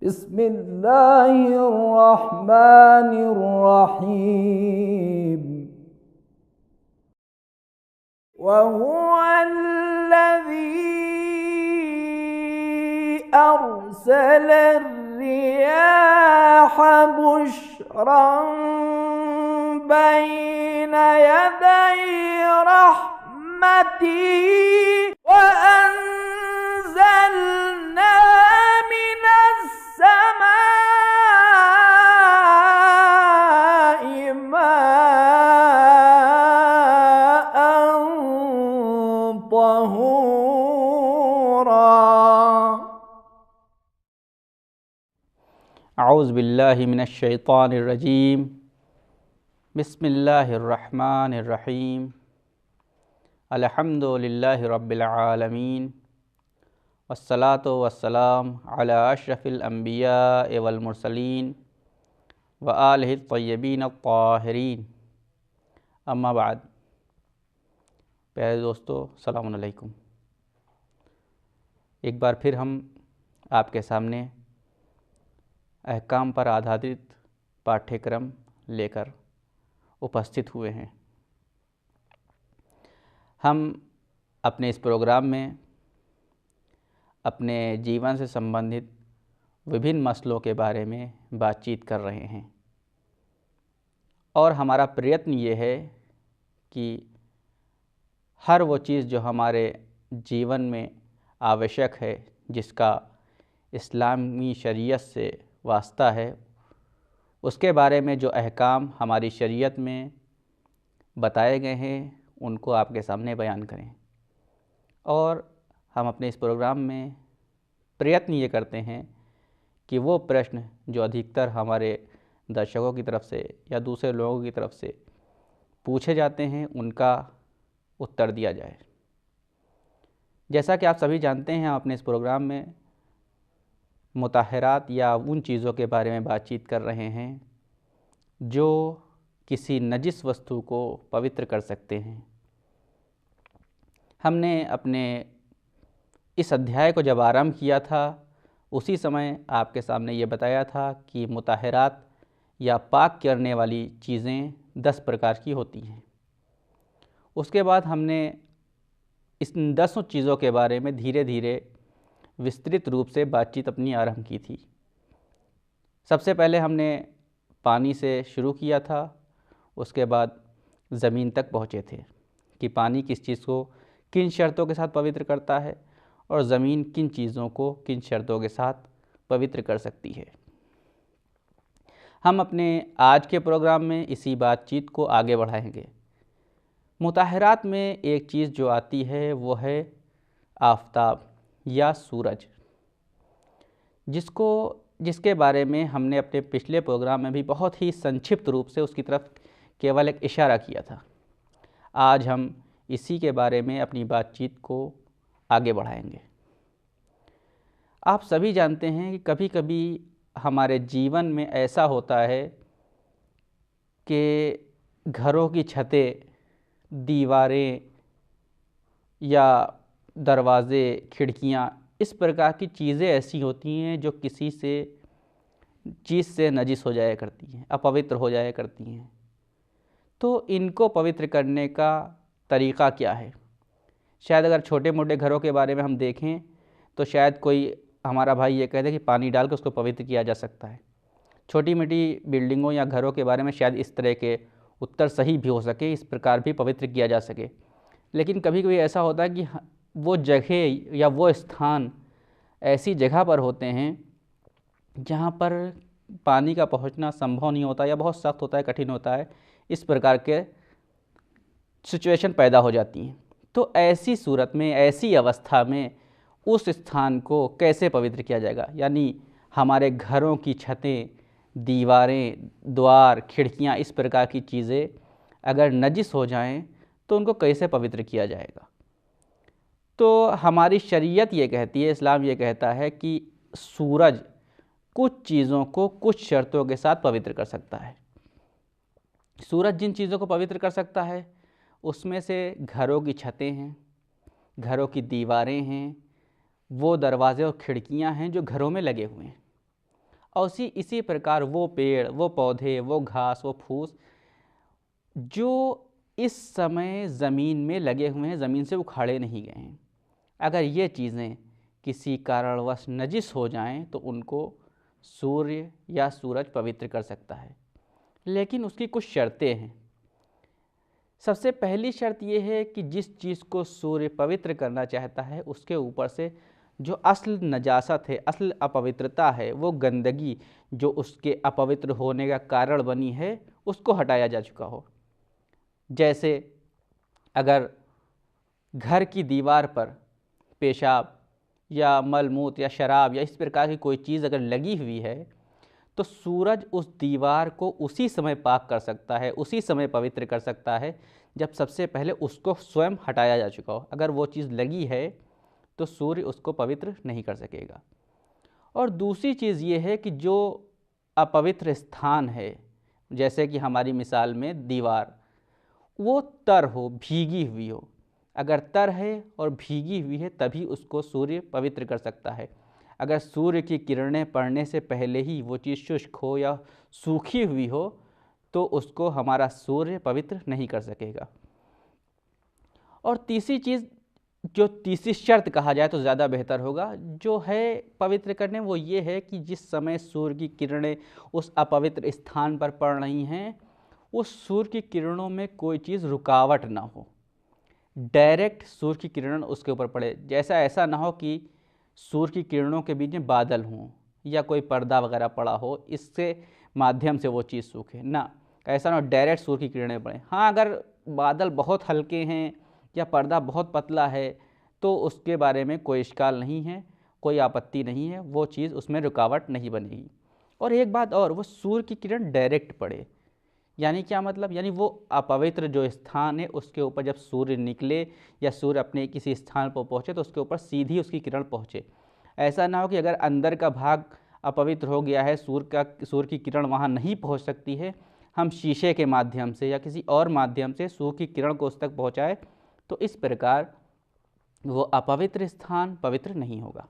बिस्मिल्लाहिर्रहमानिर्रहीम। वहुवल्लज़ी अर्सलर्रियाह बुश्रन बैन यदै रहमती व अंज़लना मिनस्समाइ माअन तहूरा। औज़ु बिल्लाहि मिनश्शैतानिर्रजीम। बिस्मिल्लाहिर्रहमानिर्रहीम। अल्हम्दुलिल्लाहि रब्बिल आलमीन। वस्सलातु वस्सलाम अला अशरफिल अंबिया वल मुरसलीन व आलिहि तय्यबीन अत्ताहिरीन। अम्मा बाद। प्यारे दोस्तों, अस्सलामु अलैकुम। एक बार फिर हम आपके सामने अहकाम पर आधारित पाठ्यक्रम लेकर उपस्थित हुए हैं। हम अपने इस प्रोग्राम में अपने जीवन से संबंधित विभिन्न मसलों के बारे में बातचीत कर रहे हैं और हमारा प्रयत्न ये है कि हर वो चीज़ जो हमारे जीवन में आवश्यक है, जिसका इस्लामी शरीयत से वास्ता है, उसके बारे में जो अहकाम हमारी शरीयत में बताए गए हैं उनको आपके सामने बयान करें। और हम अपने इस प्रोग्राम में प्रयत्न ये करते हैं कि वो प्रश्न जो अधिकतर हमारे दर्शकों की तरफ से या दूसरे लोगों की तरफ से पूछे जाते हैं उनका उत्तर दिया जाए। जैसा कि आप सभी जानते हैं, हम अपने इस प्रोग्राम में मुताहरात या उन चीज़ों के बारे में बातचीत कर रहे हैं जो किसी नजिस वस्तु को पवित्र कर सकते हैं। हमने अपने इस अध्याय को जब आरंभ किया था, उसी समय आपके सामने ये बताया था कि मुताहरात या पाक करने वाली चीज़ें 10 प्रकार की होती हैं। उसके बाद हमने इन 10 चीज़ों के बारे में धीरे धीरे विस्तृत रूप से बातचीत अपनी आरंभ की थी। सबसे पहले हमने पानी से शुरू किया था, उसके बाद ज़मीन तक पहुँचे थे कि पानी किस चीज़ को किन शर्तों के साथ पवित्र करता है और ज़मीन किन चीज़ों को किन शर्तों के साथ पवित्र कर सकती है। हम अपने आज के प्रोग्राम में इसी बातचीत को आगे बढ़ाएंगे। मुताहरात में एक चीज़ जो आती है वो है आफ़ताब या सूरज, जिसके बारे में हमने अपने पिछले प्रोग्राम में भी बहुत ही संक्षिप्त रूप से उसकी तरफ केवल एक इशारा किया था। आज हम इसी के बारे में अपनी बातचीत को आगे बढ़ाएंगे। आप सभी जानते हैं कि कभी कभी हमारे जीवन में ऐसा होता है कि घरों की छतें, दीवारें या दरवाज़े, खिड़कियाँ, इस प्रकार की चीज़ें ऐसी होती हैं जो किसी चीज़ से नजिस हो जाया करती हैं, अपवित्र हो जाया करती हैं। तो इनको पवित्र करने का तरीक़ा क्या है? शायद अगर छोटे मोटे घरों के बारे में हम देखें तो शायद कोई हमारा भाई ये कहते कि पानी डाल के उसको पवित्र किया जा सकता है। छोटी मोटी बिल्डिंगों या घरों के बारे में शायद इस तरह के उत्तर सही भी हो सके, इस प्रकार भी पवित्र किया जा सके। लेकिन कभी कभी ऐसा होता है कि वो जगह या वो स्थान ऐसी जगह पर होते हैं जहाँ पर पानी का पहुँचना संभव नहीं होता या बहुत सख्त होता है, कठिन होता है। इस प्रकार के सिचुएशन पैदा हो जाती हैं। तो ऐसी सूरत में, ऐसी अवस्था में उस स्थान को कैसे पवित्र किया जाएगा? यानी हमारे घरों की छतें, दीवारें, द्वार, खिड़कियाँ, इस प्रकार की चीज़ें अगर नजिस हो जाएं तो उनको कैसे पवित्र किया जाएगा? तो हमारी शरीयत ये कहती है, इस्लाम ये कहता है कि सूरज कुछ चीज़ों को कुछ शर्तों के साथ पवित्र कर सकता है। सूरज जिन चीज़ों को पवित्र कर सकता है उसमें से घरों की छतें हैं, घरों की दीवारें हैं, वो दरवाज़े और खिड़कियां हैं जो घरों में लगे हुए हैं। और इसी प्रकार वो पेड़, वो पौधे, वो घास, वो फूस जो इस समय ज़मीन में लगे हुए हैं, ज़मीन से उखाड़े नहीं गए हैं, अगर ये चीज़ें किसी कारणवश नजिस हो जाएं तो उनको सूर्य या सूरज पवित्र कर सकता है। लेकिन उसकी कुछ शर्तें हैं। सबसे पहली शर्त ये है कि जिस चीज़ को सूर्य पवित्र करना चाहता है उसके ऊपर से जो असल नजासत है, असल अपवित्रता है, वो गंदगी जो उसके अपवित्र होने का कारण बनी है, उसको हटाया जा चुका हो। जैसे अगर घर की दीवार पर पेशाब या मलमूत्र या शराब या इस प्रकार की कोई चीज़ अगर लगी हुई है तो सूरज उस दीवार को उसी समय पाक कर सकता है, उसी समय पवित्र कर सकता है जब सबसे पहले उसको स्वयं हटाया जा चुका हो। अगर वो चीज़ लगी है तो सूर्य उसको पवित्र नहीं कर सकेगा। और दूसरी चीज़ ये है कि जो अपवित्र स्थान है, जैसे कि हमारी मिसाल में दीवार, वो तर हो, भीगी हुई हो। अगर तर है और भीगी हुई है तभी उसको सूर्य पवित्र कर सकता है। अगर सूर्य की किरणें पड़ने से पहले ही वो चीज़ शुष्क हो या सूखी हुई हो तो उसको हमारा सूर्य पवित्र नहीं कर सकेगा। और तीसरी चीज़, जो तीसरी शर्त कहा जाए तो ज़्यादा बेहतर होगा, जो है पवित्र करने, वो ये है कि जिस समय सूर्य की किरणें उस अपवित्र स्थान पर पड़ रही हैं उस सूर्य की किरणों में कोई चीज़ रुकावट ना हो, डायरेक्ट सूर्य की किरण उसके ऊपर पड़े। जैसा ऐसा ना हो कि सूर्य की किरणों के बीच में बादल हों या कोई पर्दा वगैरह पड़ा हो, इससे माध्यम से वो चीज़ सूखे ना, ऐसा ना हो डायरेक्ट सूर्य की किरणें पड़ें। हाँ, अगर बादल बहुत हल्के हैं या पर्दा बहुत पतला है तो उसके बारे में कोई इश्काल नहीं है, कोई आपत्ति नहीं है, वो चीज़ उसमें रुकावट नहीं बनेगी। और एक बात और, वो सूर्य की किरण डायरेक्ट पड़े, यानी क्या मतलब, यानी वो अपवित्र जो स्थान है उसके ऊपर जब सूर्य निकले या सूर्य अपने किसी स्थान पर पहुँचे तो उसके ऊपर सीधी उसकी किरण पहुँचे। ऐसा ना हो कि अगर अंदर का भाग अपवित्र हो गया है, सूर्य की किरण वहाँ नहीं पहुँच सकती है, हम शीशे के माध्यम से या किसी और माध्यम से सूर्य की किरण को उस तक पहुँचाए तो इस प्रकार वो अपवित्र स्थान पवित्र नहीं होगा।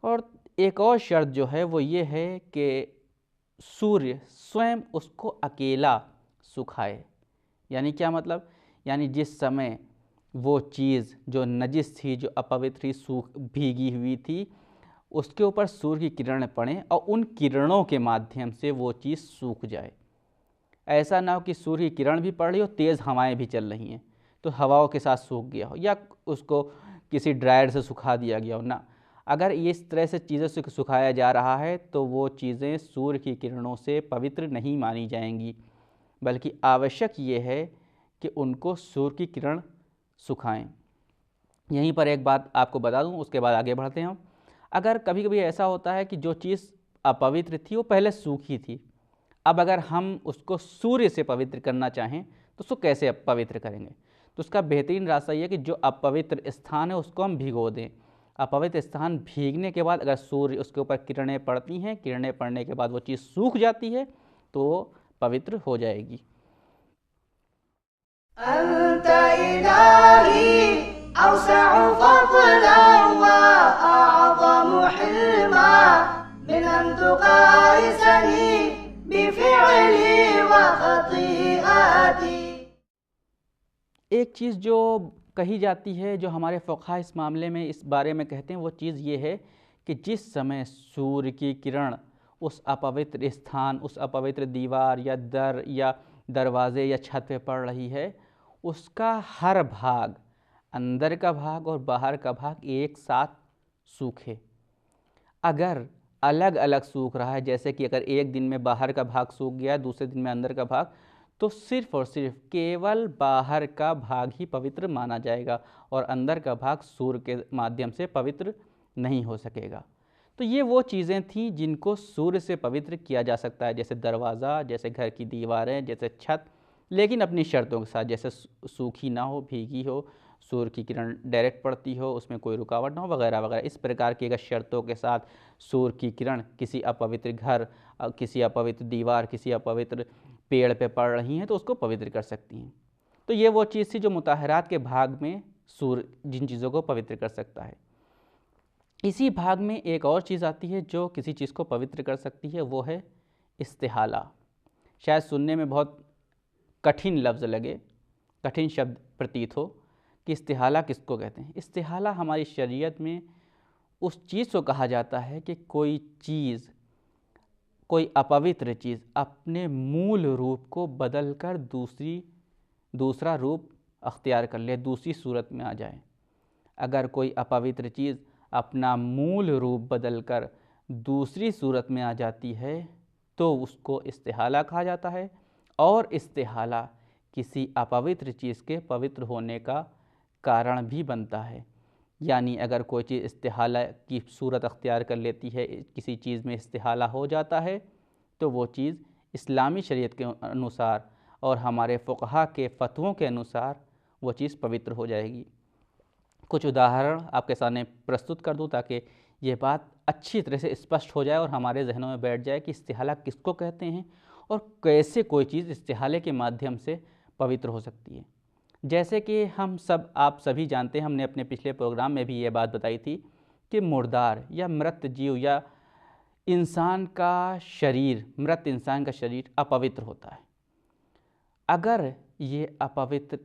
और एक और शर्त जो है वो ये है कि सूर्य स्वयं उसको अकेला सुखाए। यानी क्या मतलब, यानी जिस समय वो चीज़ जो नजिस थी, जो अपवित्र थी, सूख भीगी हुई थी, उसके ऊपर सूर्य की किरणें पड़ें और उन किरणों के माध्यम से वो चीज़ सूख जाए। ऐसा ना हो कि सूर्य की किरण भी पड़ रही हो, तेज़ हवाएं भी चल रही हैं तो हवाओं के साथ सूख गया हो या उसको किसी ड्रायर से सुखा दिया गया हो ना। अगर इस तरह से चीज़ों से सुखाया जा रहा है तो वो चीज़ें सूर्य की किरणों से पवित्र नहीं मानी जाएंगी, बल्कि आवश्यक ये है कि उनको सूर्य की किरण सुखाएं। यहीं पर एक बात आपको बता दूं, उसके बाद आगे बढ़ते हैं हम। अगर कभी कभी ऐसा होता है कि जो चीज़ अपवित्र थी वो पहले सूखी थी, अब अगर हम उसको सूर्य से पवित्र करना चाहें तो उसको कैसे पवित्र करेंगे? तो उसका बेहतरीन रास्ता ये है कि जो अपवित्र स्थान है उसको हम भिगो दें। अपवित्र स्थान भीगने के बाद अगर सूर्य उसके ऊपर किरणें पड़ती हैं, किरणें पड़ने के बाद वो चीज़ सूख जाती है तो वो पवित्र हो जाएगी। एक चीज़ जो कही जाती है, जो हमारे फ़ुक़हा इस मामले में इस बारे में कहते हैं, वो चीज़ ये है कि जिस समय सूर्य की किरण उस अपवित्र स्थान, उस अपवित्र दीवार या दर या दरवाज़े या छत पे पड़ रही है, उसका हर भाग, अंदर का भाग और बाहर का भाग एक साथ सूखे। अगर अलग अलग सूख रहा है, जैसे कि अगर एक दिन में बाहर का भाग सूख गया, दूसरे दिन में अंदर का भाग, तो सिर्फ़ और सिर्फ केवल बाहर का भाग ही पवित्र माना जाएगा और अंदर का भाग सूर्य के माध्यम से पवित्र नहीं हो सकेगा। तो ये वो चीज़ें थीं जिनको सूर्य से पवित्र किया जा सकता है, जैसे दरवाज़ा, जैसे घर की दीवारें, जैसे छत, लेकिन अपनी शर्तों के साथ, जैसे सूखी ना हो, भीगी हो, सूर्य की किरण डायरेक्ट पड़ती हो, उसमें कोई रुकावट ना हो, वगैरह वगैरह। इस प्रकार की अगर शर्तों के साथ सूर्य की किरण किसी अपवित्र घर, किसी अपवित्र दीवार, किसी अपवित्र पेड़ पे पड़ रही हैं तो उसको पवित्र कर सकती हैं। तो ये वो चीज़ थी जो मुताहरात के भाग में सूर्य जिन चीज़ों को पवित्र कर सकता है। इसी भाग में एक और चीज़ आती है जो किसी चीज़ को पवित्र कर सकती है, वो है इस्तिहाला। शायद सुनने में बहुत कठिन लफ्ज़ लगे, कठिन शब्द प्रतीत हो कि इस्तिहाला किसको कहते हैं। इस्तिहाला हमारी शरीयत में उस चीज़ को कहा जाता है कि कोई चीज़, कोई अपवित्र चीज़ अपने मूल रूप को बदलकर दूसरा रूप अख्तियार कर ले, दूसरी सूरत में आ जाए। अगर कोई अपवित्र चीज़ अपना मूल रूप बदलकर दूसरी सूरत में आ जाती है तो उसको इस्तिहाला कहा जाता है। और इस्तिहाला किसी अपवित्र चीज़ के पवित्र होने का कारण भी बनता है। यानी अगर कोई चीज़ इस्तिहाला की सूरत अख्तियार कर लेती है, किसी चीज़ में इस्तिहाला हो जाता है, तो वो चीज़ इस्लामी शरीयत के अनुसार और हमारे फ़ुक़हा के फ़तवों के अनुसार वो चीज़ पवित्र हो जाएगी। कुछ उदाहरण आपके सामने प्रस्तुत कर दूं ताकि ये बात अच्छी तरह से स्पष्ट हो जाए और हमारे जहनों में बैठ जाए कि इस्तिहाला किसको कहते हैं और कैसे कोई चीज़ इस्तिहाले के माध्यम से पवित्र हो सकती है। जैसे कि आप सभी जानते हैं, हमने अपने पिछले प्रोग्राम में भी ये बात बताई थी कि मुर्दार या मृत जीव या मृत इंसान का शरीर अपवित्र होता है। अगर ये अपवित्र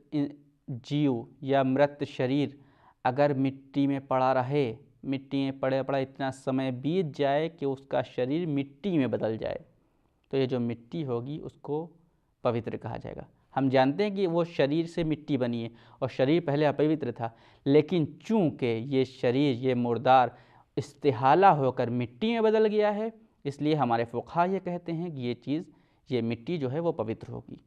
जीव या मृत शरीर अगर मिट्टी में पड़ा रहे, मिट्टी में पड़ा इतना समय बीत जाए कि उसका शरीर मिट्टी में बदल जाए, तो ये जो मिट्टी होगी उसको पवित्र कहा जाएगा। हम जानते हैं कि वो शरीर से मिट्टी बनी है और शरीर पहले अपवित्र था, लेकिन चूँकि ये शरीर, ये मुर्दार इस्तिहाला होकर मिट्टी में बदल गया है, इसलिए हमारे फ़ुक़हा ये कहते हैं कि ये मिट्टी जो है वो पवित्र होगी।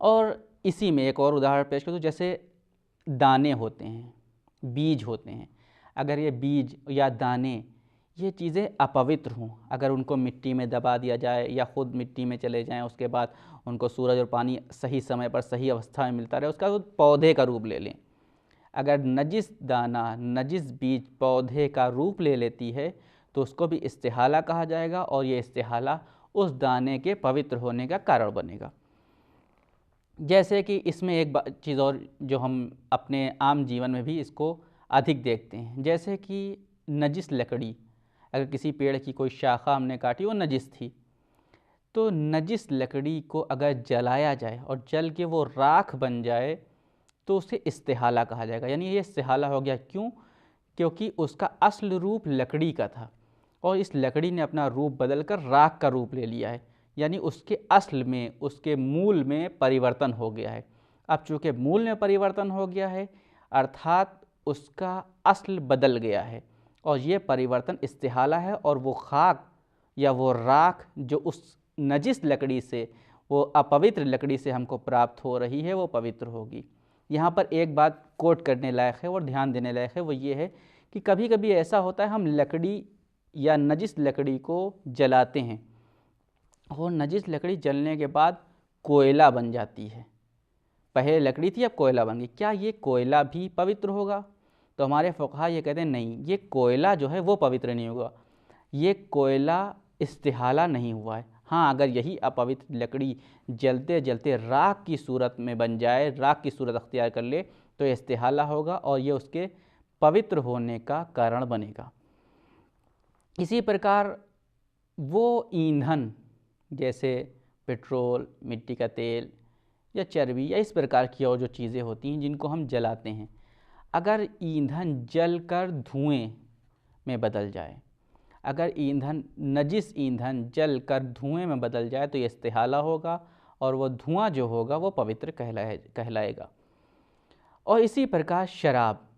और इसी में एक और उदाहरण पेश कर दूँ, जैसे दाने होते हैं, बीज होते हैं। अगर ये बीज या दाने ये चीज़ें अपवित्र हों, अगर उनको मिट्टी में दबा दिया जाए या ख़ुद मिट्टी में चले जाएं, उसके बाद उनको सूरज और पानी सही समय पर सही अवस्था में मिलता रहे, उसका पौधे का रूप ले लें। अगर नजिस दाना, नजिस बीज पौधे का रूप ले लेती है तो उसको भी इस्तिहाला कहा जाएगा और ये इस्तिहाला उस दाने के पवित्र होने का कारण बनेगा। जैसे कि इसमें एक चीज़ और जो हम अपने आम जीवन में भी इसको अधिक देखते हैं, जैसे कि नजिस लकड़ी, अगर किसी पेड़ की कोई शाखा हमने काटी, वो नजिस थी, तो नजिस लकड़ी को अगर जलाया जाए और जल के वो राख बन जाए तो उसे इस्तिहाला कहा जाएगा। यानी ये इस्तिहाला हो गया। क्यों? क्योंकि उसका असल रूप लकड़ी का था और इस लकड़ी ने अपना रूप बदलकर राख का रूप ले लिया है, यानी उसके असल में, उसके मूल में परिवर्तन हो गया है। अब चूँकि मूल में परिवर्तन हो गया है अर्थात उसका असल बदल गया है और ये परिवर्तन इस्तिहाला है, और वो खाक या वो राख जो उस नजिस लकड़ी से, वो अपवित्र लकड़ी से हमको प्राप्त हो रही है, वो पवित्र होगी। यहाँ पर एक बात कोट करने लायक है और ध्यान देने लायक है, वो ये है कि कभी कभी ऐसा होता है हम लकड़ी या नजिस लकड़ी को जलाते हैं और नजिस लकड़ी जलने के बाद कोयला बन जाती है। पहले लकड़ी थी, अब कोयला बन गई। क्या ये कोयला भी पवित्र होगा? तो हमारे फ़ुक़हा ये कहते हैं नहीं, ये कोयला जो है वो पवित्र नहीं होगा, ये कोयला इस्तिहाला नहीं हुआ है। हाँ, अगर यही अपवित्र लकड़ी जलते जलते राख की सूरत में बन जाए, राख की सूरत अख्तियार कर ले, तो इस्तिहाला होगा और ये उसके पवित्र होने का कारण बनेगा। इसी प्रकार वो ईंधन, जैसे पेट्रोल, मिट्टी का तेल या चर्बी या इस प्रकार की और जो चीज़ें होती हैं जिनको हम जलाते हैं, अगर ईंधन जलकर धुएं में बदल जाए, अगर नजिस ईंधन जलकर धुएं में बदल जाए तो ये इस्तिहाला होगा और वो धुआं जो होगा वो पवित्र कहलाएगा। और इसी प्रकार शराब,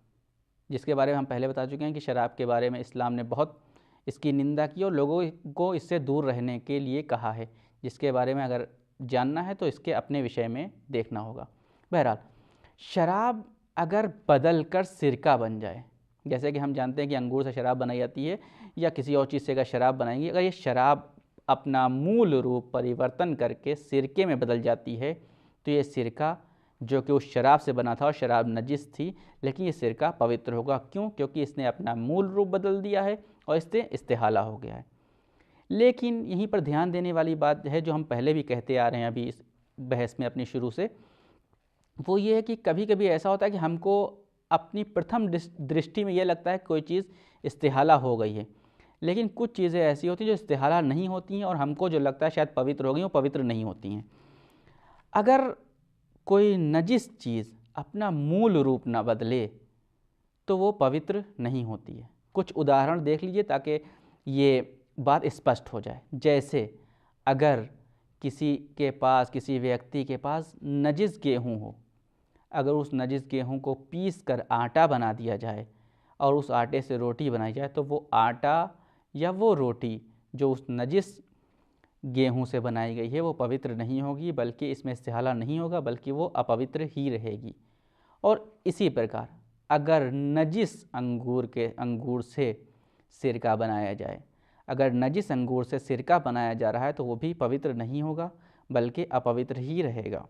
जिसके बारे में हम पहले बता चुके हैं कि शराब के बारे में इस्लाम ने बहुत इसकी निंदा की और लोगों को इससे दूर रहने के लिए कहा है, जिसके बारे में अगर जानना है तो इसके अपने विषय में देखना होगा। बहरहाल, शराब अगर बदल कर सिरका बन जाए, जैसे कि हम जानते हैं कि अंगूर से शराब बनाई जाती है या किसी और चीज़ से अगर शराब बनाएंगे, अगर ये शराब अपना मूल रूप परिवर्तन करके सिरके में बदल जाती है तो ये सिरका जो कि उस शराब से बना था और शराब नजिस थी, लेकिन ये सिरका पवित्र होगा। क्यों? क्योंकि इसने अपना मूल रूप बदल दिया है और इससे इस्तिहाला हो गया है। लेकिन यहीं पर ध्यान देने वाली बात है जो हम पहले भी कहते आ रहे हैं अभी इस बहस में अपनी शुरू से, वो ये है कि कभी कभी ऐसा होता है कि हमको अपनी प्रथम दृष्टि में यह लगता है कि कोई चीज़ इस्तिहाला हो गई है, लेकिन कुछ चीज़ें ऐसी होती हैं जो इस्तिहाला नहीं होती हैं और हमको जो लगता है शायद पवित्र हो गई, वो पवित्र नहीं होती हैं। अगर कोई नजिस चीज़ अपना मूल रूप ना बदले तो वो पवित्र नहीं होती है। कुछ उदाहरण देख लीजिए ताकि ये बात स्पष्ट हो जाए। जैसे अगर किसी के पास, किसी व्यक्ति के पास नजिस गेहूँ हो, अगर उस नजिस गेहूँ को पीस कर आटा बना दिया जाए और उस आटे से रोटी बनाई जाए, तो वो आटा या वो रोटी जो उस नजिस गेहूँ से बनाई गई है वो पवित्र नहीं होगी, बल्कि इसमें इस्तिहाला नहीं होगा, बल्कि वो अपवित्र ही रहेगी। और इसी प्रकार अगर नजिस अंगूर से सिरका बनाया जाए, अगर नजिस अंगूर से सिरका बनाया जा रहा है तो वो भी पवित्र नहीं होगा, बल्कि अपवित्र ही रहेगा।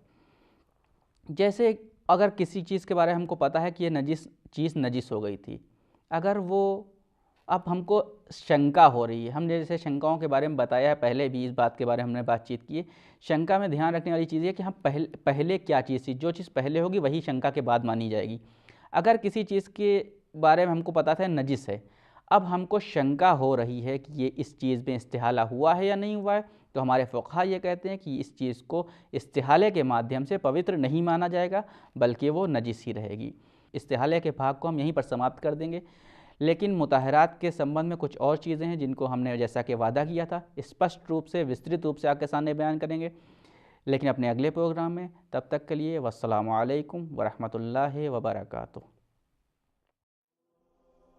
जैसे अगर किसी चीज़ के बारे में हमको पता है कि ये चीज़ नजिस हो गई थी, अगर वो अब हमको शंका हो रही है, हमने जैसे शंकाओं के बारे में बताया है, पहले भी इस बात के बारे में हमने बातचीत की है। शंका में ध्यान रखने वाली चीज़ है कि हम पहले क्या चीज़ थी, जो चीज़ पहले होगी वही शंका के बाद मानी जाएगी। अगर किसी चीज़ के बारे में हमको पता था नजिस है, अब हमको शंका हो रही है कि ये इस चीज़ में इस्तिहाला हुआ है या नहीं हुआ है, तो हमारे फ़ुक़हा ये कहते हैं कि इस चीज़ को इस्तिहाले के माध्यम से पवित्र नहीं माना जाएगा, बल्कि वो नजिस ही रहेगी। इस्तिहाले के भाग को हम यहीं पर समाप्त कर देंगे, लेकिन मुताहरात के संबंध में कुछ और चीज़ें हैं जिनको हमने जैसा कि वादा किया था स्पष्ट रूप से, विस्तृत रूप से आपके सामने बयान करेंगे, लेकिन अपने अगले प्रोग्राम में। तब तक के लिए वस्सलामु अलैकुम वरहमतुल्लाहि वबरकातुहू।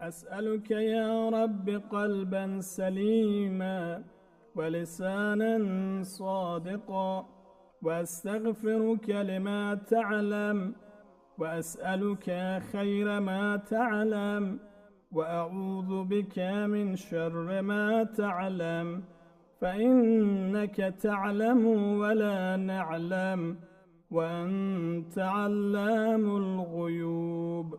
अस्अलुक या रब्बि क़ल्बन सलीमा व लिसानन सादिक़ा व अस्तग़फ़िरुक लिमा तअलम व अस्अलुक खैर मा तअलम व अऊज़ु बिक मिन शर्रि मा तअलम फ़इन्नक तअलमु व ला नअलम व अन्त अल्लामुल ग़ुयूब